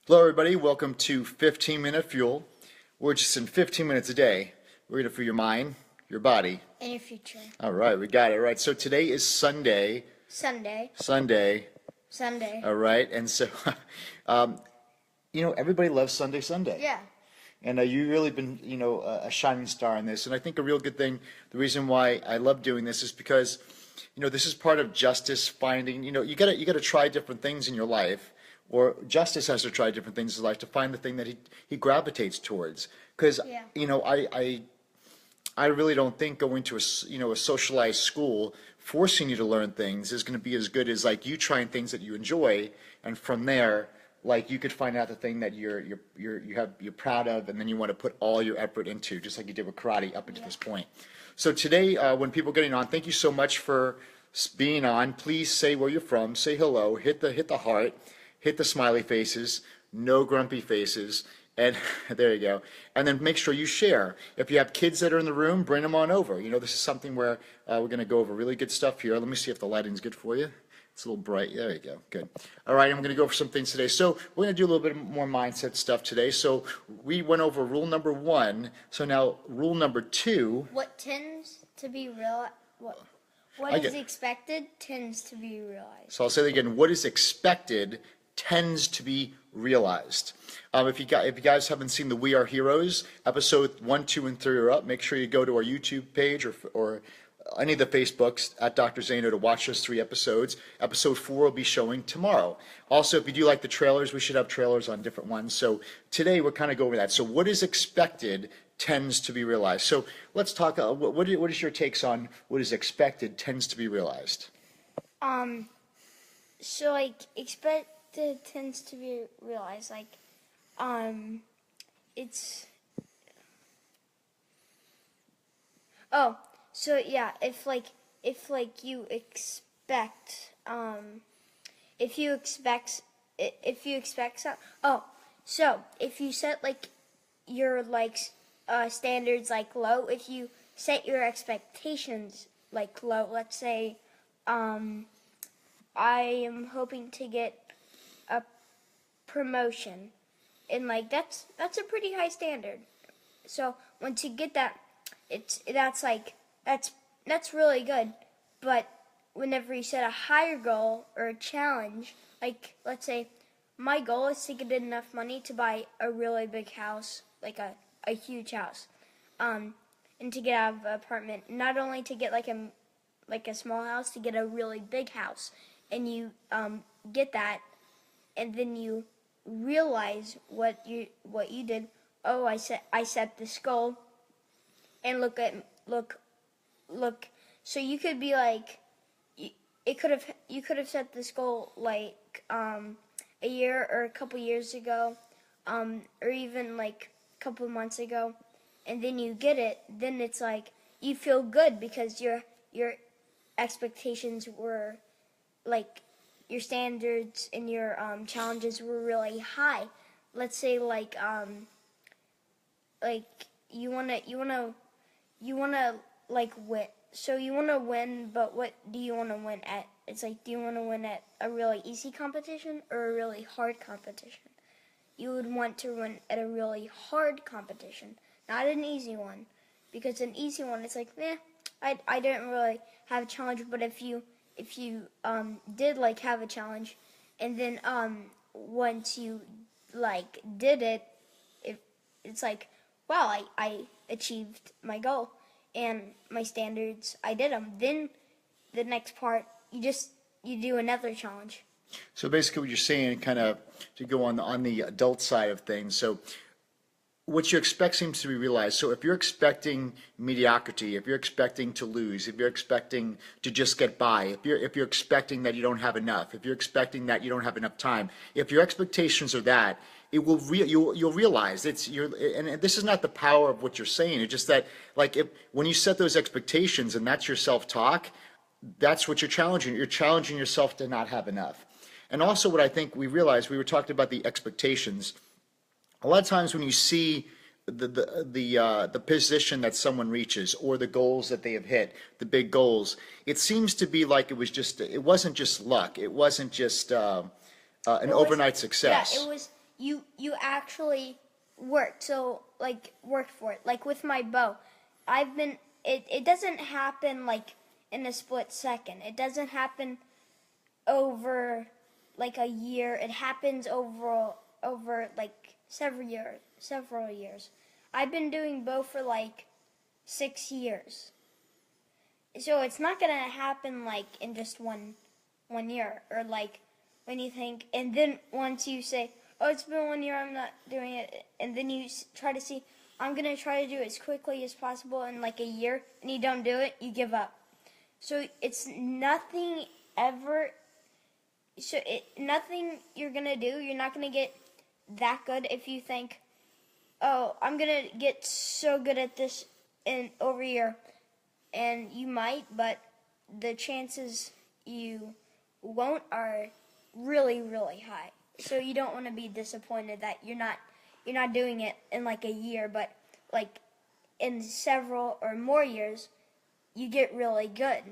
Hello, everybody. Welcome to 15-Minute Fuel. We're just in 15 minutes a day. We're going to fuel your mind, your body. In your future. All right, we got it. All right, so today is Sunday. Sunday. Sunday. Sunday. All right, and so, um, everybody loves Sunday. Yeah. And you've really been, a shining star in this. And I think a real good thing, the reason why I love doing this is because, this is part of Justus finding, you gotta try different things in your life. Or Justus has to try different things in his life to find the thing that he gravitates towards. Because, I really don't think going to a socialized school forcing you to learn things is going to be as good as like you trying things that you enjoy, and from there, like you could find out the thing that you're proud of, and then you want to put all your effort into, just like you did with karate up until this point. So today, when people are getting on, thank you so much for being on. Please say where you're from, say hello, hit the heart. Hit the smiley faces, no grumpy faces, and there you go. And then make sure you share. If you have kids that are in the room, bring them on over. This is something where we're going to go over really good stuff here. Let me see if the lighting's good for you. It's a little bright. There you go. Good. All right, I'm going to go over some things today. So we're going to do a little bit more mindset stuff today. So we went over rule number 1. So now rule number 2. What tends to be real? What is expected tends to be realized. So I'll say that again. What is expected tends to be realized. If you guys haven't seen the We Are Heroes, episode 1, 2, and 3 are up. Make sure you go to our YouTube page or any of the Facebooks at Dr. Zano to watch those 3 episodes. Episode 4 will be showing tomorrow. Also, if you do like the trailers, we should have trailers on different ones. So today we're kind of going over that. So what is expected tends to be realized. So let's talk. What is your takes on what is expected tends to be realized? So like expected tends to be realized, like it's so yeah, if you expect so if you set like your standards like low, if you set your expectations like low, let's say I am hoping to get a promotion, and like that's a pretty high standard. So once you get that, that's really good. But whenever you set a higher goal or a challenge, like let's say my goal is to get enough money to buy a really big house, like a huge house, and to get out of an apartment, not only to get like a small house, to get a really big house, and you get that, and then you realize what you did. Oh, I set this goal, and look. So you could be like, you could have set this goal like a year or a couple years ago, or even like a couple months ago, and then you get it. Then it's like you feel good because your expectations were like, your standards and your challenges were really high. Let's say like you wanna like win. So you wanna win, but what do you wanna win at? It's like, do you wanna win at a really easy competition or a really hard competition? You would want to win at a really hard competition, not an easy one, because an easy one, it's like, I didn't really have a challenge. But if you did like have a challenge, and then once you like did it, it's like, wow, I achieved my goal and my standards, I did them. Then the next part, you do another challenge. So basically what you're saying, kind of to go on the adult side of things, so what you expect seems to be realized. So if you're expecting mediocrity, if you're expecting to lose, if you're expecting to just get by, if you're expecting that you don't have enough, if you're expecting that you don't have enough time, if your expectations are that, you'll realize and this is not the power of what you're saying. It's just that like when you set those expectations and that's your self-talk, that's what you're challenging. You're challenging yourself to not have enough. And also what I think we realized, we were talking about the expectations. A lot of times when you see the position that someone reaches or the goals that they have hit, the big goals, it seems to be like it wasn't just luck. It wasn't just an overnight success. Yeah, you actually worked. So like worked for it. Like with my bow, it doesn't happen like in a split second. It doesn't happen over like a year. It happens over like several years. I've been doing bow for like 6 years. So it's not gonna happen like in just one year, or like when you think, and then once you say, oh, it's been 1 year, I'm not doing it, and then you try to see, I'm gonna try to do it as quickly as possible in like a year, and you don't do it, you give up. So it's nothing ever. Nothing you're gonna do. You're not gonna get that good if you think, oh, I'm gonna get so good at this in over a year, and you might, but the chances you won't are really, really high. So you don't want to be disappointed that you're not doing it in like a year, but like in several or more years, you get really good.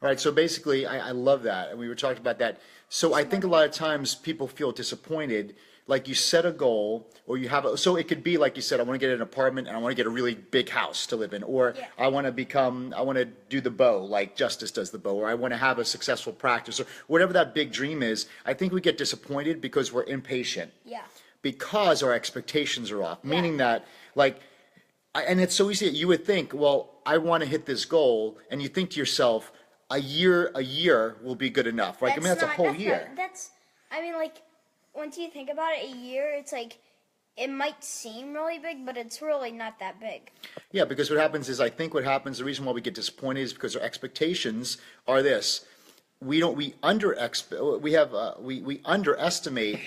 All right, so basically, I love that, and we were talking about that. So I think a lot of times people feel disappointed, like you set a goal, or you have so it could be like you said, I want to get an apartment, and I want to get a really big house to live in, or Yeah. I want to do the bow, like Justus does the bow, or I want to have a successful practice, or whatever that big dream is. I think we get disappointed because we're impatient. Yeah. Because our expectations are off, Yeah. meaning that, like, and it's so easy that you would think, well, I want to hit this goal, and you think to yourself, a year will be good enough. Right? I mean, that's a whole year. I mean, like, once you think about it, a year, it's like, it might seem really big, but it's really not that big. Yeah, because what happens is, I think what happens, the reason why we get disappointed is because our expectations are this. We underestimate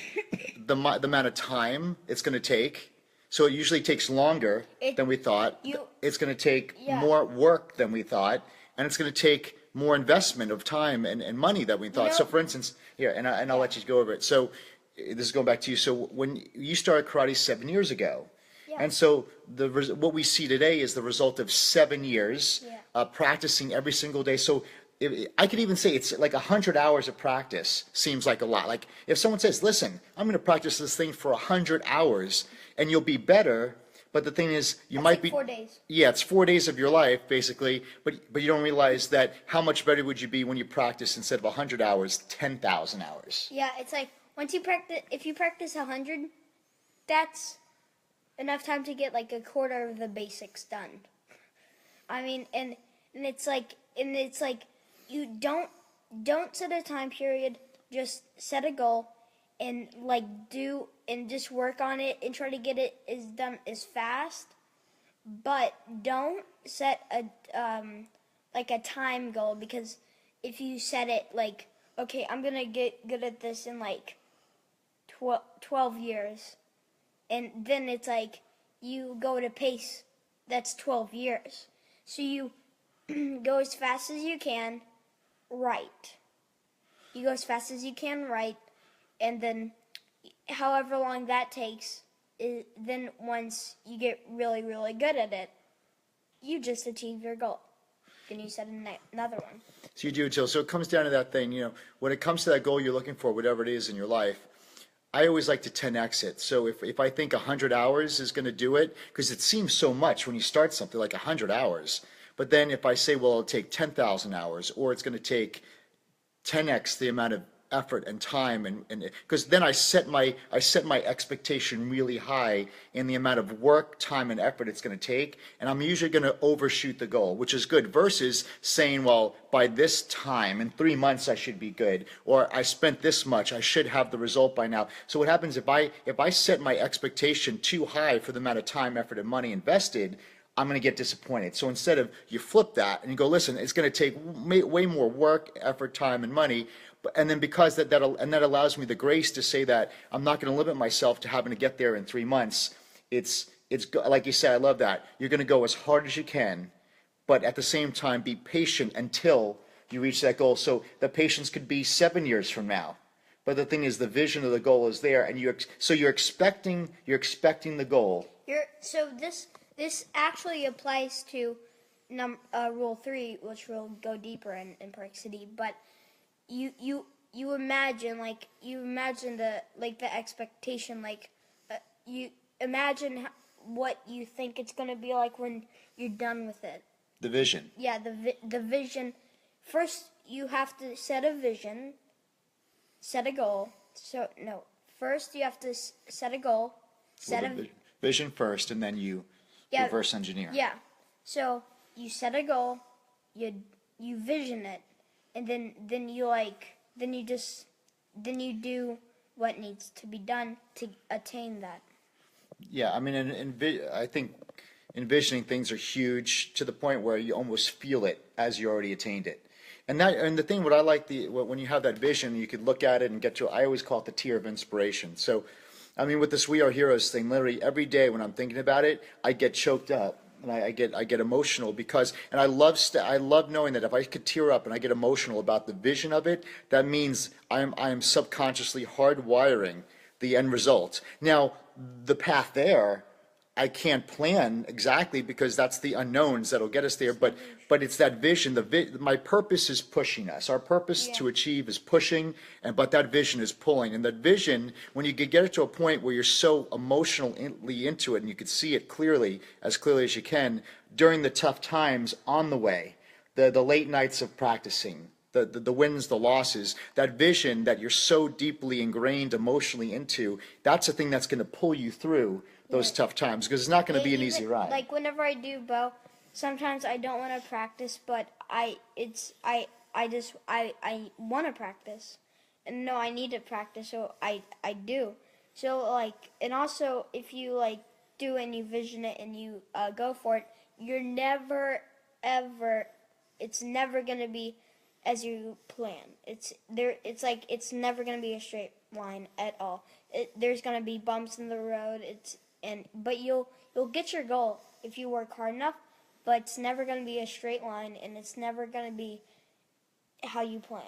the amount of time it's going to take. So it usually takes longer than we thought. It's going to take more work than we thought, and it's going to take more investment of time and money than we thought. So for instance, here, and I'll let you go over it. So this is going back to you. So when you started karate 7 years ago, and so what we see today is the result of 7 years practicing every single day. So I could even say it's like 100 hours of practice seems like a lot. Like if someone says, listen, I'm going to practice this thing for 100 hours and you'll be better. But the thing is, you might be 4 days. Yeah, it's 4 days of your life basically. But you don't realize that how much better would you be when you practice instead of 100 hours, 10,000 hours. Yeah, it's like once you practice, if you practice 100, that's enough time to get like a quarter of the basics done. I mean, and it's like you don't set a time period. Just set a goal and like do and just work on it and try to get it done as fast, but don't set a like a time goal, because if you set it like, okay, I'm gonna get good at this in like 12 years, and then it's like you go at a pace that's 12 years, so you go as fast as you can, right. You go as fast as you can, right, and then however long that takes, then once you get really, really good at it, you just achieve your goal. Then you set another one. So you do it till. So it comes down to that thing, when it comes to that goal you're looking for, whatever it is in your life, I always like to 10x it. So if I think 100 hours is going to do it, because it seems so much when you start something like 100 hours. But then if I say, well, it'll take 10,000 hours, or it's going to take 10x the amount of effort and time, and because then I set my expectation really high in the amount of work, time, and effort it's going to take, and I'm usually going to overshoot the goal, which is good, versus saying, well, by this time in 3 months I should be good, or I spent this much, I should have the result by now. So what happens if I set my expectation too high for the amount of time, effort, and money invested, I'm going to get disappointed. So instead of, you flip that and you go, listen, it's going to take way more work, effort, time, and money. And then because that allows me the grace to say that I'm not going to limit myself to having to get there in 3 months. It's like you said, I love that. You're going to go as hard as you can, but at the same time be patient until you reach that goal. So the patience could be 7 years from now. But the thing is, the vision of the goal is there, and you're expecting the goal. So this actually applies to Rule 3, which will go deeper in Park City. But you you imagine the expectation, you imagine what you think it's going to be like when you're done with it. The vision. Yeah, the vision. First, you have to set a vision, set a goal. First you have to set a goal, vision first, and then you reverse engineer. Yeah. So you set a goal, you vision it, and then you do what needs to be done to attain that. Yeah, I mean, I think envisioning things are huge to the point where you almost feel it as you already attained it. And the thing, what I like, when you have that vision, you could look at it and get to, I always call it the tier of inspiration. So, I mean, with this We Are Heroes thing, literally every day when I'm thinking about it, I get choked up and I get emotional because, and I love knowing that if I could tear up and I get emotional about the vision of it, that means I am subconsciously hardwiring the end result. Now, the path there, I can't plan exactly because that's the unknowns that'll get us there. But it's that vision. My purpose is pushing us. Our purpose to achieve is pushing, but that vision is pulling. And that vision, when you get it to a point where you're so emotionally into it, and you can see it clearly as you can during the tough times on the way, the late nights of practicing, the wins, the losses, that vision that you're so deeply ingrained emotionally into, that's the thing that's going to pull you through those tough times, because it's not going to be an easy ride. Like whenever I do bow, sometimes I don't want to practice, but I want to practice, and no, I need to practice, so I do. So and also if you do and you vision it and you go for it, you're never ever, it's never going to be as you plan. It's never going to be a straight line at all. There's going to be bumps in the road. But you'll get your goal if you work hard enough, but it's never going to be a straight line, and it's never going to be how you plan.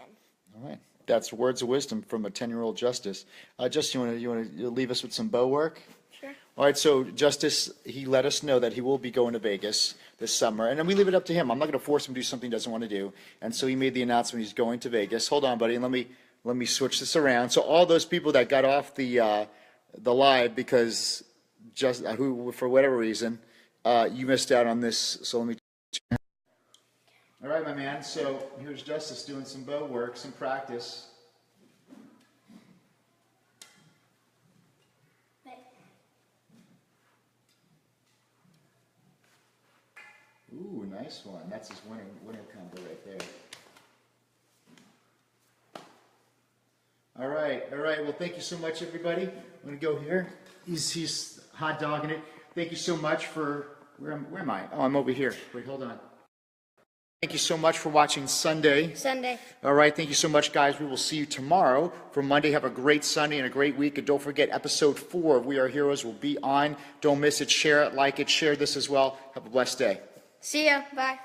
All right. That's words of wisdom from a 10-year-old Justus. Justus, you want to leave us with some bow work? Sure. All right, so Justus, he let us know that he will be going to Vegas this summer, and then we leave it up to him. I'm not going to force him to do something he doesn't want to do, and so he made the announcement he's going to Vegas. Hold on, buddy, and let me switch this around. So all those people that got off the live because who for whatever reason you missed out on this, so let me. All right, my man. So here's Justus doing some bow work, some practice. Ooh, nice one. That's his winner combo right there. All right. Well, thank you so much, everybody. I'm going to go here. He's hot dogging it. Thank you so much for, where am I? Oh, I'm over here. Wait, hold on. Thank you so much for watching Sunday. All right, thank you so much, guys. We will see you tomorrow for Monday. Have a great Sunday and a great week. And don't forget, episode 4 of We Are Heroes will be on. Don't miss it. Share it, like it, share this as well. Have a blessed day. See ya. Bye.